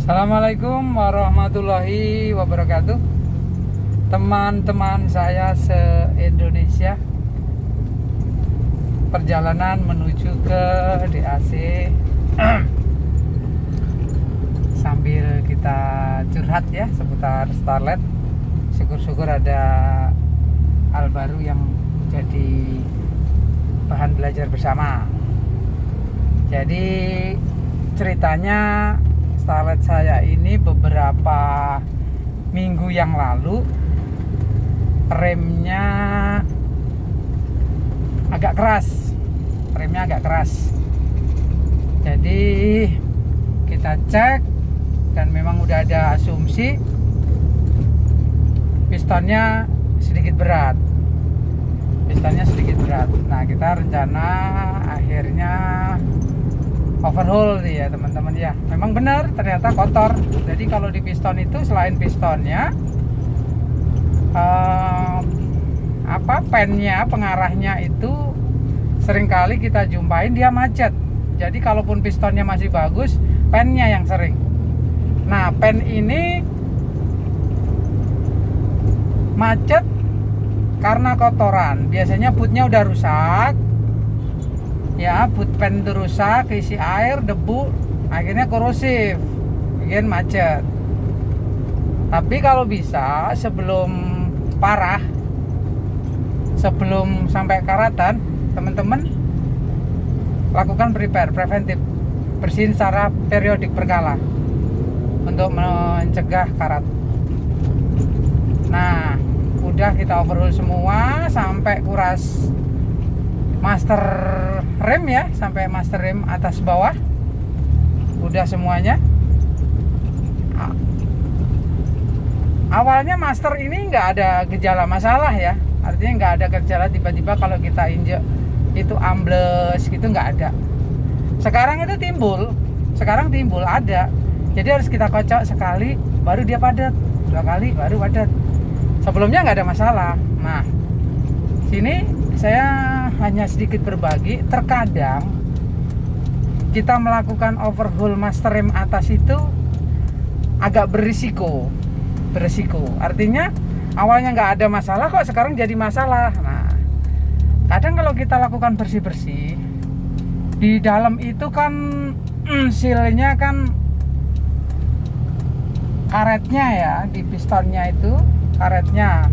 Assalamualaikum warahmatullahi wabarakatuh. Teman-teman saya se-Indonesia, perjalanan menuju ke DAC sambil kita curhat ya seputar Starlet. Syukur-syukur ada hal baru yang jadi bahan belajar bersama. Jadi ceritanya Starlet saya ini beberapa minggu yang lalu remnya agak keras. Jadi kita cek dan memang udah ada asumsi pistonnya sedikit berat. Nah, kita rencana akhirnya overhaul nih ya teman-teman ya. Memang benar ternyata kotor. Jadi kalau di piston itu selain pistonnya pennya, pengarahnya itu seringkali kita jumpain dia macet. Jadi kalaupun pistonnya masih bagus, pennya yang sering. Nah, pen ini macet karena kotoran. Biasanya bootnya udah rusak ya, boot pen itu rusak, isi air, debu, akhirnya korosif, bikin macet. Tapi kalau bisa sebelum parah, sebelum sampai karatan, teman-teman lakukan preventif, bersihin secara periodik berkala untuk mencegah karat. Nah, udah kita overhaul semua sampai kuras master rem ya, sampai master rem atas bawah udah semuanya. Awalnya master ini nggak ada gejala masalah ya, artinya nggak ada gejala tiba-tiba kalau kita injek itu ambles gitu, nggak ada. Sekarang timbul ada, jadi harus kita kocok sekali baru dia padat, 2 kali baru padat. Sebelumnya nggak ada masalah. Nah, sini saya hanya sedikit berbagi. Terkadang kita melakukan overhaul master rem atas itu agak berisiko. Artinya awalnya nggak ada masalah kok sekarang jadi masalah. Nah, kadang kalau kita lakukan bersih-bersih di dalam itu kan sealnya kan karetnya ya, di pistonnya itu karetnya.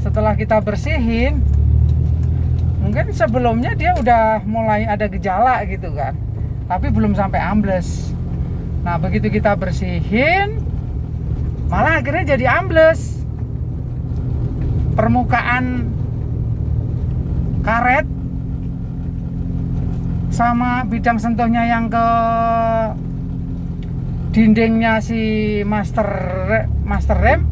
Setelah kita bersihin, mungkin sebelumnya dia udah mulai ada gejala gitu kan, tapi belum sampai ambles. Nah, begitu kita bersihin malah akhirnya jadi ambles. Permukaan karet sama bidang sentuhnya yang ke dindingnya si master rem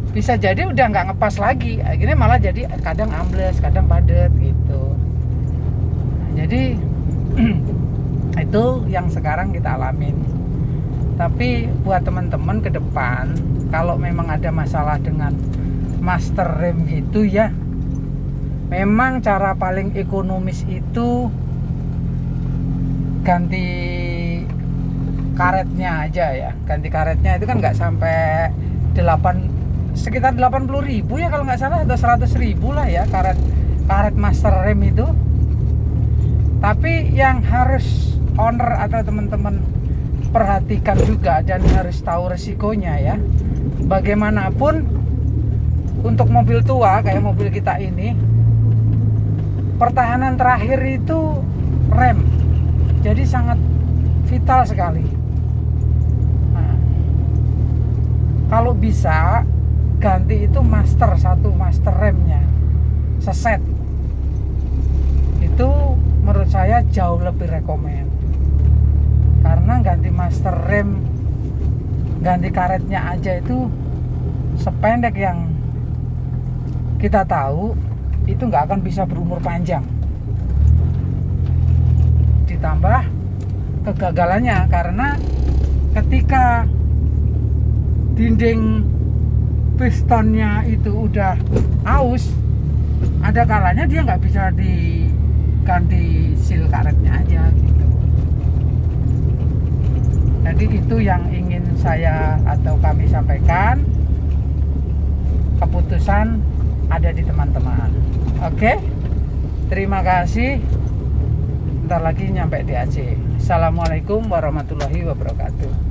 bisa jadi udah nggak ngepas lagi, akhirnya malah jadi kadang ambles, kadang padat gitu. Nah, jadi itu yang sekarang kita alamin. Tapi buat teman-teman ke depan, kalau memang ada masalah dengan master rem gitu ya, memang cara paling ekonomis itu ganti karetnya aja ya. Ganti karetnya itu kan nggak sampai sekitar 80.000 ya kalau nggak salah, atau 100.000 lah ya karet master rem itu. Tapi yang harus owner atau teman-teman perhatikan juga dan harus tahu resikonya ya, bagaimanapun untuk mobil tua kayak mobil kita ini, pertahanan terakhir itu rem, jadi sangat vital sekali. Nah, kalau bisa ganti itu satu master remnya seset, itu menurut saya jauh lebih rekomen. Karena ganti master rem, ganti karetnya aja itu sependek yang kita tahu itu nggak akan bisa berumur panjang. Ditambah kegagalannya karena ketika dinding pistonnya itu udah aus, ada kalanya dia nggak bisa diganti seal karetnya aja gitu. Jadi itu yang ingin saya atau kami sampaikan. Keputusan ada di teman-teman. Oke, terima kasih. Ntar lagi nyampe di Aceh. Assalamualaikum warahmatullahi wabarakatuh.